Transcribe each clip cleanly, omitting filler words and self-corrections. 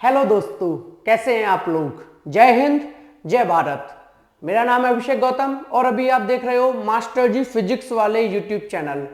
Hello दोस्तों, कैसे हैं आप लोग। जय हिंद, जय भारत। मेरा नाम है अभिषेक गौतम और अभी आप देख रहे हो मास्टर जी फिजिक्स वाले यूट्यूब चैनल।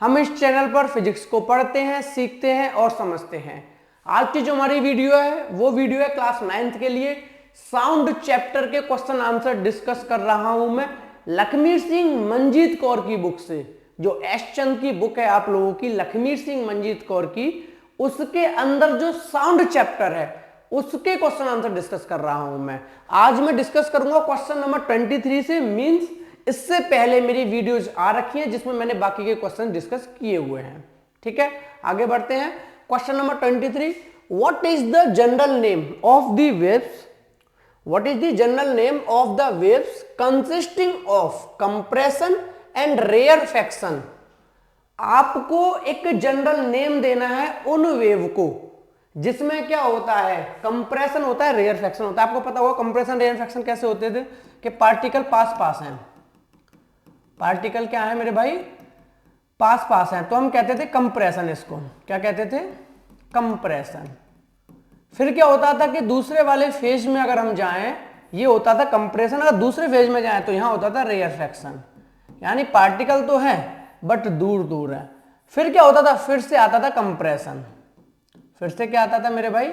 हम इस चैनल पर फिजिक्स को पढ़ते हैं, सीखते हैं और समझते हैं। आज की जो हमारी वीडियो है वो वीडियो है क्लास 9th के लिए। साउंड चैप्टर के क्वेश्चन आंसर डिस्कस कर रहा हूं मैं लखमीर सिंह मंजीत कौर की बुक से। जो एस चंद की बुक है आप लोगों की, लखमीर सिंह मंजीत कौर की, उसके अंदर जो साउंड चैप्टर है उसके क्वेश्चन आंसर डिस्कस कर रहा हूं मैं। आज मैं डिस्कस करूंगा क्वेश्चन नंबर 23 से। मींस इससे पहले मेरी वीडियोज आ रखी हैं जिसमें मैंने बाकी के क्वेश्चन डिस्कस किए हुए हैं। ठीक है, आगे बढ़ते हैं। Question number 23, what is the general name of the waves, what is the general name of the waves consisting of compression and rarefaction. आपको एक जनरल नेम देना है उन वेव को जिसमें क्या होता है, कंप्रेशन होता है, रेयरफैक्शन होता है। आपको पता होगा कंप्रेशन रेयरफैक्शन कैसे होते थे कि पार्टिकल पास पास हैं, पार्टिकल क्या है मेरे भाई, पास पास हैं, तो हम कहते थे कंप्रेशन। इसको क्या कहते थे, कंप्रेशन। फिर क्या होता था कि दूसरे वाले फेज में अगर हम जाएं, ये होता था कंप्रेशन, अगर दूसरे फेज में जाएं तो यहां होता था रेयरफैक्शन, यानी पार्टिकल तो है बट दूर दूर है। फिर क्या होता था, फिर से आता था कंप्रेशन, फिर से क्या आता था मेरे भाई,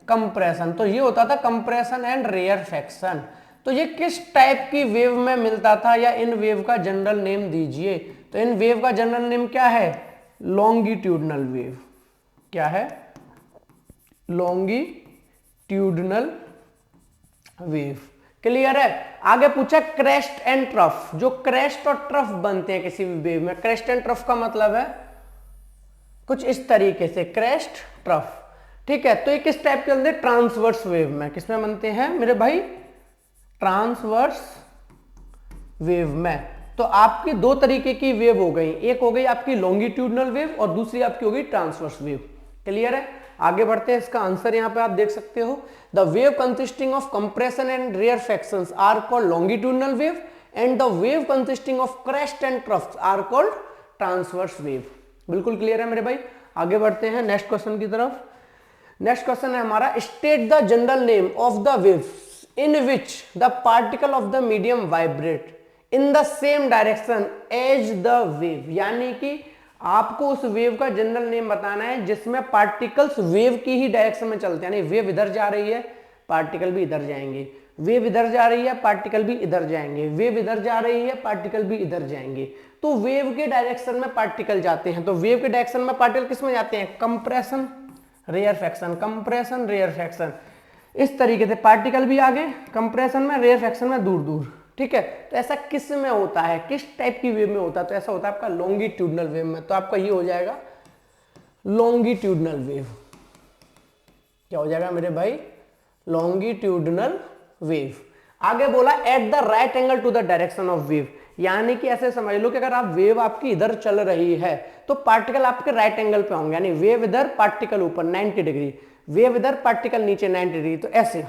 कंप्रेशन। तो ये होता था कंप्रेशन एंड रेयरफैक्शन। तो ये किस टाइप की वेव में मिलता था, या इन वेव का जनरल नेम दीजिए। तो इन वेव का जनरल नेम क्या है, लॉन्गिट्यूडनल वेव। क्या है, लॉन्गिट्यूडनल वेव। क्लियर है। आगे पूछा क्रेस्ट एंड ट्रफ। जो क्रेस्ट और ट्रफ बनते हैं किसी भी वेव में, क्रेस्ट एंड ट्रफ का मतलब है कुछ इस तरीके से, क्रेस्ट ट्रफ। ठीक है, तो ये किस टाइप के बनते हैं, ट्रांसवर्स वेव में। किसमें बनते हैं मेरे भाई, ट्रांसवर्स वेव में। तो आपकी दो तरीके की वेव हो गई, एक हो गई आपकी लॉन्गिट्यूडनल वेव और दूसरी आपकी हो गई ट्रांसवर्स वेव। क्लियर है। आगे बढ़ते हैं, इसका आंसर यहां पे आप देख सकते हो। The wave consisting of compression and rarefactions are called longitudinal wave and the wave consisting of crest and troughs are called transverse wave. बिल्कुल क्लियर है मेरे भाई। आगे बढ़ते हैं नेक्स्ट क्वेश्चन की तरफ। नेक्स्ट क्वेश्चन है हमारा, state the general name of the waves in which the particle of the medium vibrate in the same direction as the wave. यानी कि आपको उस वेव का जनरल नेम बताना है जिसमें पार्टिकल्स वेव की ही डायरेक्शन में चलते हैं, यानी वेव इधर जा रही है पार्टिकल भी इधर जाएंगे, वेव इधर जा रही है पार्टिकल भी इधर जाएंगे, वेव इधर जा रही है पार्टिकल भी इधर जाएंगे। तो वेव के डायरेक्शन में पार्टिकल जाते हैं, तो वेव के डायरेक्शन में पार्टिकल किस में जाते हैं, कंप्रेशन रेयरफैक्शन, कंप्रेशन रेयरफैक्शन। इस तरीके से पार्टिकल भी आगे कंप्रेशन में, रेयरफैक्शन में दूर दूर। ठीक है, तो ऐसा किस में होता है, किस टाइप की वेव में होता है, तो ऐसा होता है आपका लॉन्गिट्यूडनल वेव में। तो आपका ये हो जाएगा लॉन्गिट्यूडनल वेव। क्या हो जाएगा मेरे भाई, लॉन्गिट्यूडनल वेव। आगे बोला at the right angle to the direction of wave, यानी कि ऐसे समझ लो कि अगर आप वेव आपकी इधर चल रही है तो पार्टिकल आपके राइट एंगल पे होंगे, यानी वेव इधर पार्टिकल ऊपर 90 डिग्री, वेव इधर पार्टिकल नीचे 90 डिग्री। तो ऐसे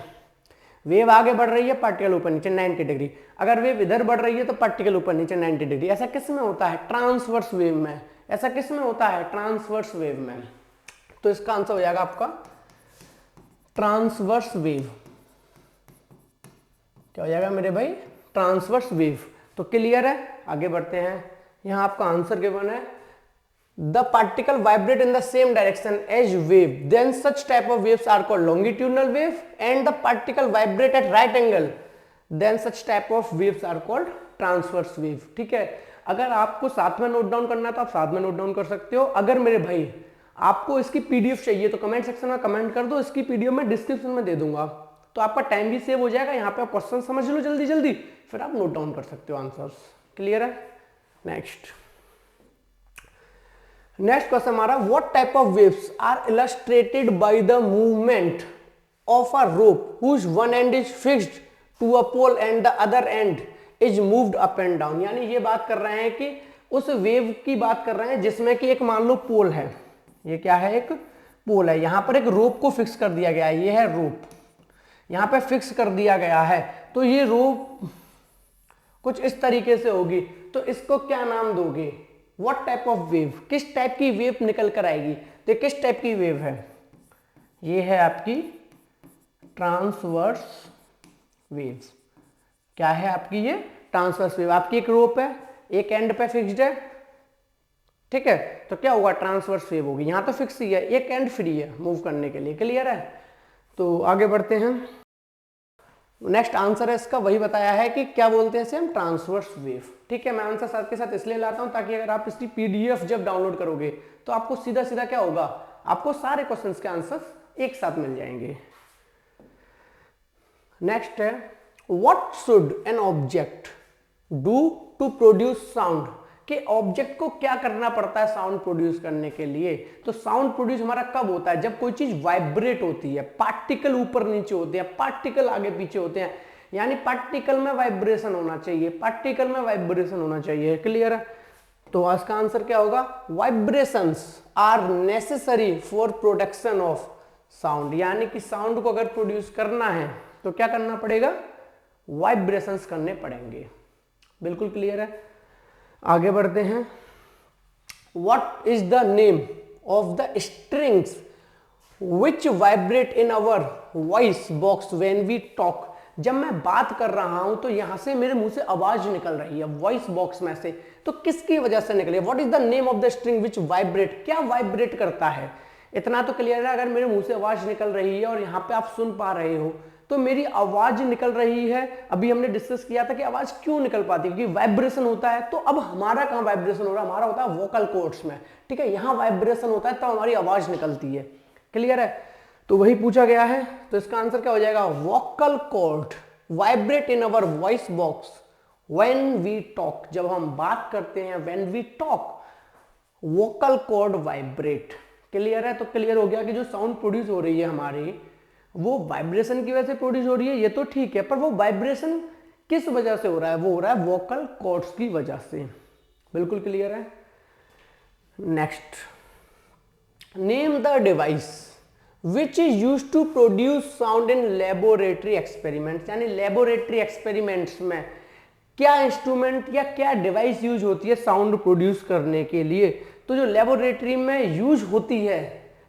वेव आगे बढ़ रही है पार्टिकल ऊपर नीचे 90 डिग्री, अगर वेव इधर बढ़ रही है तो पार्टिकल ऊपर नीचे 90 डिग्री। ऐसा किस में होता है, ट्रांसवर्स वेव में। ऐसा किस में होता है, ट्रांसवर्स वेव में। तो इसका आंसर हो जाएगा आपका ट्रांसवर्स वेव। क्या हो जाएगा मेरे भाई, ट्रांसवर्स वेव। तो क्लियर है। आगे बढ़ते हैं, यहां आपका आंसर गिवन है, the particle vibrate in the same direction as wave, then such type of waves are called longitudinal wave and the particle vibrate at right angle, then such type of waves are called transverse wave. ठीक है, अगर आपको साथ में note down करना है तो आप साथ में नोट डाउन कर सकते हो। अगर मेरे भाई आपको इसकी पीडीएफ चाहिए तो कमेंट सेक्शन में कमेंट कर दो, इसकी पीडीएफ मैं डिस्क्रिप्शन में दे दूंगा, तो आपका टाइम भी सेव हो जाएगा। यहाँ पे आप क्वेश्चन समझ लो जल्दी जल्दी, फिर आप नोट डाउन कर सकते हो आंसर्स। क्लियर है। नेक्स्ट क्वेश्चन हमारा, what type of waves are illustrated by the movement of a rope whose one end is fixed to a pole and the other end is moved up and down. यानी ये बात कर रहे हैं कि उस wave की बात कर रहे हैं जिसमें कि एक मान लो पोल है, ये क्या है, एक पोल है, यहां पर एक रोप को फिक्स कर दिया गया है, ये है रोप, यहां पे फिक्स कर दिया गया है। तो ये रोप कुछ इस तरीके से होगी, तो इसको क्या नाम दोगे, व्हाट टाइप ऑफ वेव, किस टाइप की वेव निकल कर आएगी। तो किस टाइप की वेव है, ये है आपकी ट्रांसवर्स वेव। क्या है आपकी ये ट्रांसवर्स वेव, आपकी एक रोप है, एक एंड पे फिक्स्ड है, ठीक है, तो क्या होगा ट्रांसवर्स वेव होगी। यहां तो फिक्स ही है, एक एंड फ्री है मूव करने के लिए, क्लियर है। तो आगे बढ़ते हैं, नेक्स्ट आंसर है इसका वही बताया है कि क्या बोलते हैं इसे हम ट्रांसवर्स वेव, ठीक है। मैं आंसर साथ के साथ इसलिए लाता हूं ताकि अगर आप इसकी पीडीएफ जब डाउनलोड करोगे तो आपको सीधा सीधा क्या होगा, आपको सारे क्वेश्चंस के आंसर्स एक साथ मिल जाएंगे। नेक्स्ट है what should an object do to produce sound, कि ऑब्जेक्ट को क्या करना पड़ता है साउंड प्रोड्यूस करने के लिए। तो साउंड प्रोड्यूस हमारा कब होता है, जब कोई चीज वाइब्रेट होती है, पार्टिकल ऊपर नीचे होते हैं, पार्टिकल आगे पीछे होते हैं, यानी पार्टिकल में वाइब्रेशन होना चाहिए, पार्टिकल में वाइब्रेशन होना चाहिए, क्लियर है। तो इसका आंसर क्या होगा, vibrations are necessary for production of sound, यानी कि साउंड को अगर प्रोड्यूस करना है तो क्या करना पड़ेगा, वाइब्रेशंस करने पड़ेंगे, बिल्कुल क्लियर है। आगे बढ़ते हैं, what is the name of the strings which vibrate in our voice box when we talk. जब मैं बात कर रहा हूं तो यहां से मेरे मुंह से आवाज निकल रही है वॉइस बॉक्स में से, तो किसकी वजह से निकली है, what is the name of the string which vibrate, क्या वाइब्रेट करता है। इतना तो क्लियर है, अगर मेरे मुंह से आवाज निकल रही है और यहां पे आप सुन पा रहे हो तो मेरी आवाज निकल रही है। अभी हमने डिस्कस किया था कि आवाज क्यों निकल पाती है, क्योंकि वाइब्रेशन होता है। तो अब हमारा कहां वाइब्रेशन हो रहा है, हमारा होता है वोकल कॉर्ड्स में, ठीक है, यहां वाइब्रेशन होता है तब हमारी आवाज निकलती है, क्लियर है। तो वही पूछा गया है, तो इसका आंसर क्या हो जाएगा, vocal cord vibrate in our voice box when we talk, जब हम बात करते हैं, when we talk vocal cord vibrate, clear है। तो क्लियर हो गया कि जो साउंड प्रोड्यूस हो रही है हमारी वो वाइब्रेशन की वजह से प्रोड्यूस हो रही है, ये तो ठीक है, पर वो वाइब्रेशन किस वजह से हो रहा है, वो हो रहा है वोकल कॉर्ड्स की वजह से, बिल्कुल क्लियर है। Next, name the device which is use to produce sound in laboratory experiments, यानी लेबोरेटरी एक्सपेरिमेंट्स में क्या इंस्ट्रूमेंट या क्या डिवाइस यूज होती है साउंड प्रोड्यूस करने के लिए। तो जो लेबोरेटरी में यूज होती है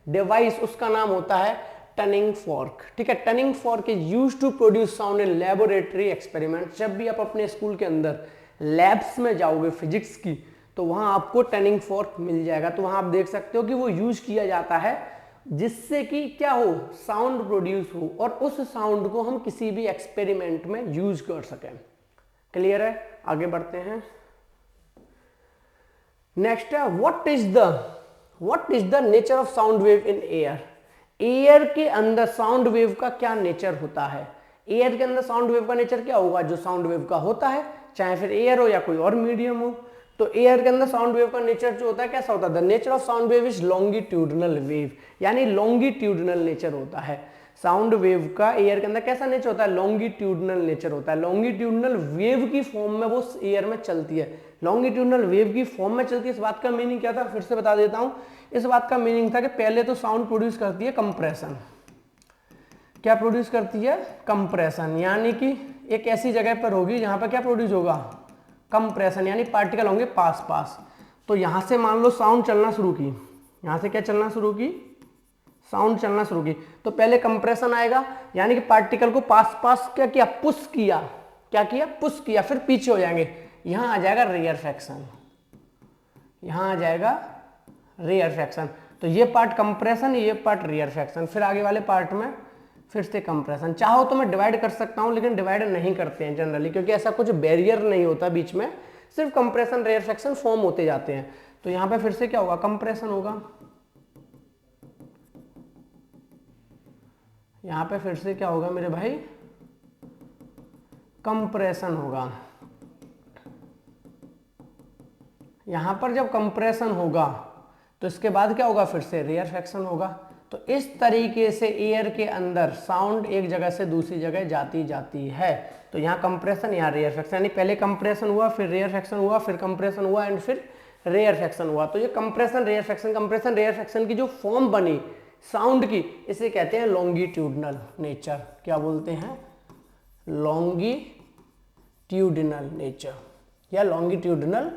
डिवाइस, उसका नाम होता है टनिंग फॉर्क, ठीक है। Tuning fork is used to produce sound in laboratory experiment. जब भी आप अपने स्कूल के अंदर लैब्स में जाओगे फिजिक्स की, तो वहां आपको टनिंग फॉर्क मिल जाएगा। तो वहां आप देख सकते हो कि वो यूज किया जाता है जिससे कि क्या हो, साउंड प्रोड्यूस हो और उस साउंड को हम किसी भी एक्सपेरिमेंट में यूज कर सकें, क्लियर है। आगे बढ़ते हैं, नेक्स्ट है what is the nature of sound wave in air. Air के अंदर साउंड वेव का क्या नेचर होता है, एयर के अंदर साउंड वेव का नेचर क्या होगा, जो साउंड वेव का होता है, चाहे फिर एयर हो या कोई और मीडियम हो। तो एयर के अंदर साउंड वेव का नेचर जो होता है कैसा होता है, the nature of sound wave is longitudinal wave, यानी लॉन्गिट्यूडनल नेचर होता है साउंड वेव का। एयर के अंदर कैसा नेचर होता है, लॉन्गिट्यूडनल नेचर होता है। लॉन्गिट्यूडनल वेव की फॉर्म में वो एयर में चलती है, लॉन्गिट्यूडनल वेव की फॉर्म में चलती है। इस बात का मीनिंग क्या था, फिर से बता देता हूं। इस बात का मीनिंग था कि पहले तो साउंड प्रोड्यूस करती है कंप्रेशन, क्या प्रोड्यूस करती है, कंप्रेशन, यानी कि एक ऐसी जगह पर होगी जहां पर क्या प्रोड्यूस होगा, कंप्रेशन, यानी पार्टिकल होंगे पास पास। तो यहां से मान लो साउंड चलना शुरू की, यहां से क्या चलना शुरू की, साउंड चलना शुरू की, तो पहले कंप्रेशन आएगा, यानी कि पार्टिकल को पास पास क्या किया, पुश किया, क्या किया, पुश किया, फिर पीछे हो जाएंगे, यहां आ जाएगा रेयरफेक्शन, यहां आ जाएगा रेयरफेक्शन। तो ये पार्ट कंप्रेशन, ये पार्ट रेयरफेक्शन, फिर आगे वाले पार्ट में फिर से कंप्रेशन। चाहो तो मैं डिवाइड कर सकता हूं, लेकिन डिवाइड नहीं करते हैं जनरली, क्योंकि ऐसा कुछ बैरियर नहीं होता बीच में, सिर्फ कंप्रेशन रेयरफेक्शन फॉर्म होते जाते हैं। तो यहां पे फिर से क्या होगा, कंप्रेशन होगा, यहां पे फिर से क्या होगा मेरे भाई, कंप्रेशन होगा। यहां पर जब कंप्रेशन होगा तो इसके बाद क्या होगा, फिर से रेयरफेक्शन होगा। तो इस तरीके से एयर के अंदर साउंड एक जगह से दूसरी जगह जाती है। तो यहाँ कंप्रेशन, यहाँ रेयरफेक्शन, यानी पहले कंप्रेशन हुआ, फिर रेयरफेक्शन हुआ, फिर कंप्रेशन हुआ एंड फिर रेयरफेक्शन हुआ। तो ये कंप्रेशन रेयरफेक्शन की जो फॉर्म बनी साउंड की, इसे कहते हैं लॉन्गिट्यूडनल नेचर। क्या बोलते हैं, लॉन्गिट्यूडनल नेचर या लॉन्गिट्यूडनल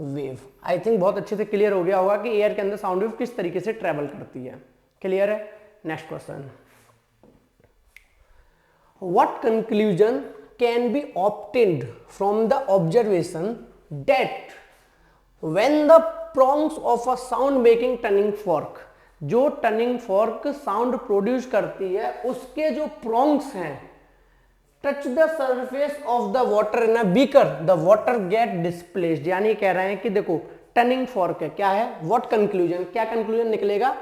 वेव। आई थिंक बहुत अच्छे से क्लियर हो गया होगा कि एयर के अंदर साउंड वेव किस तरीके से ट्रेवल करती है, क्लियर है। Next question, What conclusion can be obtained from the observation that when the prongs of a sound making tuning fork, जो टनिंग फॉर्क साउंड प्रोड्यूस करती है उसके जो प्रोंग्स हैं touch the surface of the water in a beaker, the water get displaced. यानी कह रहे हैं कि देखो टनिंग फॉर्क है, क्या है, व्हाट कंक्लूजन, क्या कंक्लूजन निकलेगा,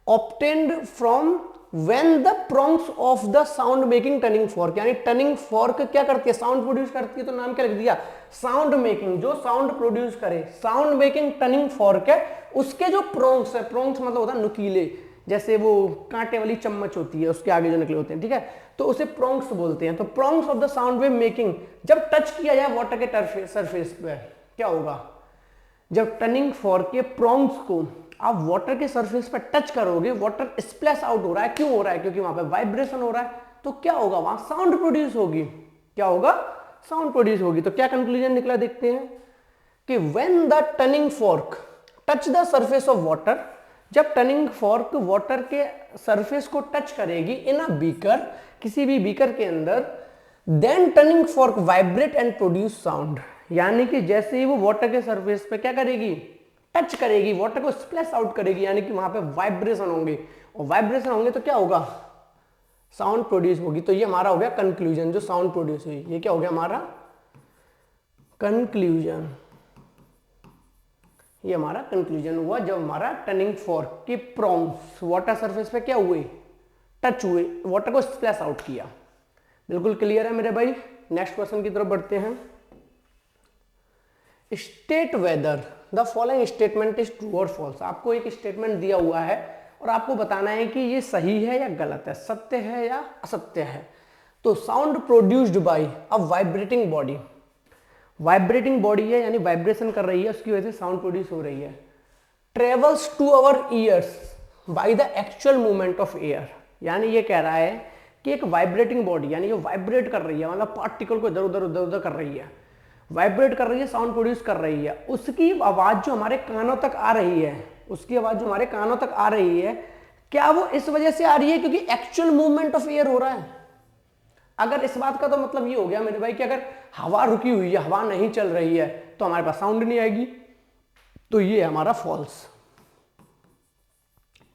obtained from when the prongs of the sound making tanning fork, यानी टनिंग फॉर्क क्या करती है, साउंड प्रोड्यूस करती है, तो नाम क्या लिख दिया, साउंड मेकिंग, जो साउंड प्रोड्यूस करे, साउंड मेकिंग टनिंग फॉर्क है, उसके जो प्रोंग्स है, प्रोंग्स मतलब होता है नुकीले, जैसे वो कांटे वाली चम्मच होती है उसके आगे जो निकले होते हैं, ठीक है, तो उसे प्रोंग्स बोलते हैं। तो prongs of the sound wave making जब टच किया जाए वाटर के सरफेस पे क्या होगा, जब टनिंग फॉर्क के प्रोंग्स को आप वाटर के सरफेस पर टच करोगे, वाटर स्प्लैश आउट हो रहा है, क्यों हो रहा है, क्योंकि वहां पे वाइब्रेशन हो रहा है, तो क्या होगा, वहां साउंड प्रोड्यूस होगी, क्या होगा, साउंड प्रोड्यूस होगी। तो क्या कंक्लूजन निकला देखते हैं कि when the tuning fork touch the surface of water, जब टनिंग फॉर्क वाटर के सरफेस को टच करेगी इन अ बीकर, किसी भी बीकर के अंदर, then tuning fork vibrate and produce sound, यानी कि जैसे ही वो वाटर के सरफेस पे क्या करेगी, टच करेगी, वाटर को स्प्लैश आउट करेगी, यानी कि वहां पे वाइब्रेशन होंगे, और वाइब्रेशन होंगे तो क्या होगा, साउंड प्रोड्यूस होगी। तो ये हमारा हो गया कंक्लूजन, जो साउंड प्रोड्यूस हुई, ये क्या हो गया हमारा कंक्लूजन, ये हमारा कंक्लूजन हुआ जब हमारा टनिंग फॉर्क के प्रोंग्स वाटर सरफेस पे क्या हुए, टच हुए, वाटर को स्प्लैश आउट किया। बिल्कुल क्लियर है मेरे भाई। नेक्स्ट क्वेश्चन की तरफ बढ़ते हैं। State whether the following statement is true और फॉल्स। आपको एक स्टेटमेंट दिया हुआ है और आपको बताना है कि ये सही है या गलत है, सत्य है या असत्य है। तो साउंड प्रोड्यूस्ड बाय अ वाइब्रेटिंग बॉडी, वाइब्रेटिंग बॉडी है यानी वाइब्रेशन कर रही है, उसकी वजह से साउंड प्रोड्यूस हो रही है, travels to our ears by the actual movement of air, यानी ये कह रहा है कि एक वाइब्रेटिंग बॉडी यानी जो वाइब्रेट कर रही है, मतलब पार्टिकल को इधर उधर कर रही है, वाइब्रेट कर रही है, साउंड प्रोड्यूस कर रही है, उसकी आवाज जो हमारे कानों तक आ रही है, उसकी आवाज जो हमारे कानों तक आ रही है, क्या वो इस वजह से आ रही है क्योंकि एक्चुअल मूवमेंट ऑफ एयर हो रहा है। अगर इस बात का तो मतलब ये हो गया मेरे भाई कि अगर हवा रुकी हुई है, हवा नहीं चल रही है, तो हमारे पास साउंड नहीं आएगी, तो ये हमारा फॉल्स।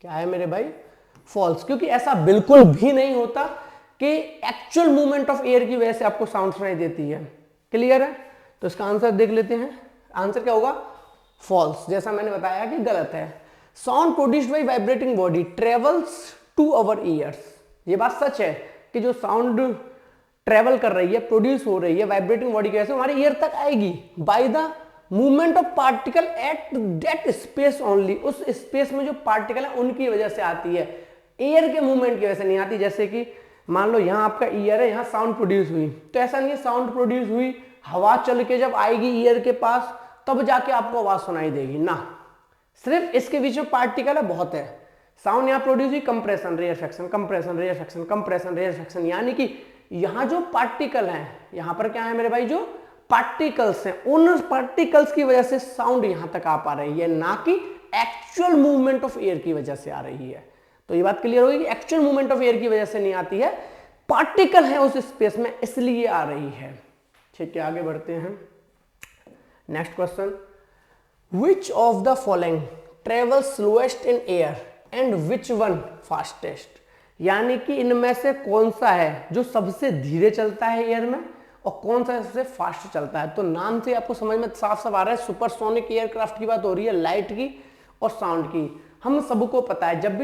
क्या है मेरे भाई, फॉल्स, क्योंकि ऐसा बिल्कुल भी नहीं होता कि एक्चुअल मूवमेंट ऑफ एयर की वजह से आपको साउंड सुनाई देती है। क्लियर है, तो इसका आंसर देख लेते हैं। आंसर क्या होगा, फॉल्स, जैसा मैंने बताया कि गलत है। Sound produced by vibrating body travels to our ears, ये बात सच है कि जो साउंड ट्रेवल कर रही है, प्रोड्यूस हो रही है वाइब्रेटिंग बॉडी की वजह से, हमारे ईयर तक आएगी bye the movement of particle at that space only, उस स्पेस में जो पार्टिकल है उनकी वजह से आती है, एयर के मूवमेंट की वजह से नहीं आती। जैसे कि मान लो यहाँ आपका ईयर है, यहाँ साउंड प्रोड्यूस हुई, तो ऐसा नहीं है साउंड प्रोड्यूस हुई, हवा चल के जब आएगी ईयर के पास तब जाके आपको आवाज सुनाई देगी ना, सिर्फ इसके बीच में पार्टिकल है, बहुत है। साउंड यहाँ प्रोड्यूस हुई, compression rarefaction, compression rarefaction, compression rarefaction, यानी कि यहाँ जो पार्टिकल हैं, यहाँ पर क्या है मेरे भाई, जो पार्टिकल्स हैं, उन पार्टिकल्स की वजह से साउंड यहाँ तक आ पा रही है, ना कि एक्चुअल मूवमेंट ऑफ एयर की वजह से आ रही है। तो ये बात क्लियर होगी कि एक्चुअल मूवमेंट ऑफ एयर की वजह से नहीं आती है, पार्टिकल है उस स्पेस में इसलिए आ रही है। ठीक है, आगे बढ़ते हैं। Next question, which of the following travels slowest in air and which one fastest, यानी कि इनमें से कौन सा है जो सबसे धीरे चलता है एयर में और कौन सा सबसे फास्ट चलता है। तो नाम से आपको समझ में साफ साफ आ रहा है, सुपरसोनिक एयरक्राफ्ट की बात हो रही है, लाइट की और साउंड की। हम सबको पता है जब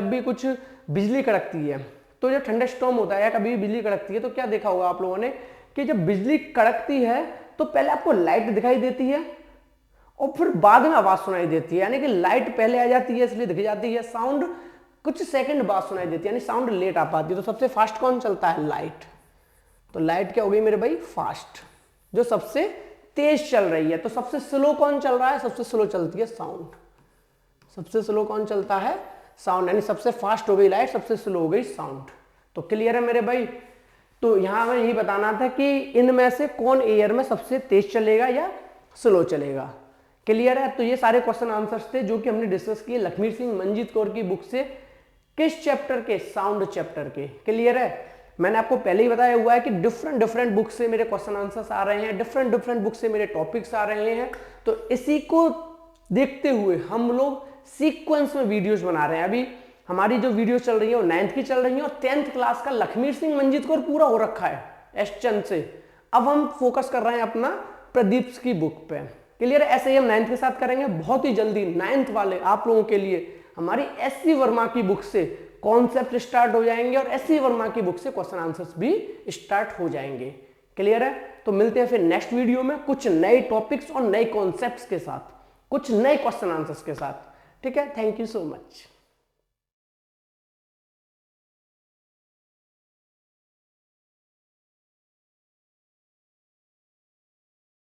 भी कुछ बिजली कड़कती है, तो जब ठंडा स्टॉर्म होता है या कभी भी बिजली कड़कती है, तो क्या देखा होगा आप लोगों ने कि जब बिजली कड़कती है तो पहले आपको लाइट दिखाई देती है और फिर बाद में आवाज सुनाई देती है, यानी कि लाइट पहले आ जाती है इसलिए दिख जाती है, साउंड कुछ सेकंड बाद सुनाई देती है, यानी साउंड लेट आ पाती है। तो सबसे फास्ट कौन चलता है, लाइट। तो लाइट क्या हो गई मेरे भाई, फास्ट, जो सबसे तेज चल रही है। तो सबसे स्लो कौन चल रहा है, सबसे स्लो चलती है साउंड। सबसे स्लो कौन चलता है, साउंड, यानी सबसे फास्ट हो गई लाइट, सबसे स्लो हो गई साउंड। तो क्लियर है मेरे भाई। तो यहां हमें यही बताना था कि इनमें से कौन एयर में सबसे तेज चलेगा या स्लो चलेगा। क्लियर है। तो ये सारे क्वेश्चन आंसर्स थे जो कि हमने डिस्कस किए लखमीर सिंह मंजीत कौर की बुक से, किस चैप्टर के, साउंड चैप्टर के। क्लियर है। मैंने आपको पहले ही बताया हुआ है कि डिफरेंट बुक से मेरे क्वेश्चन आंसर्स आ रहे हैं, डिफरेंट बुक से मेरे टॉपिक्स आ रहे हैं। तो इसी को देखते हुए हम लोग सीक्वेंस में वीडियोस बना रहे हैं। अभी हमारी जो वीडियो चल रही है वो 9th की चल रही है और 10th क्लास का लखमीर सिंह मंजीत कौर पूरा हो रखा है एस चंद से। अब हम फोकस कर रहे हैं अपना प्रदीप की बुक पे। क्लियर है? ऐसे ही हम 9th के साथ करेंगे बहुत ही जल्दी। 9th वाले आप लोगों के लिए हमारी एस.सी. वर्मा की बुक से कॉन्सेप्ट स्टार्ट हो जाएंगे और एस.सी. वर्मा की बुक से क्वेश्चन आंसर्स भी स्टार्ट हो जाएंगे। क्लियर है? तो मिलते हैं फिर नेक्स्ट वीडियो में कुछ नए टॉपिक्स और नए कॉन्सेप्ट्स के साथ, कुछ नए क्वेश्चन आंसर्स के साथ। ठीक है? Thank you so much.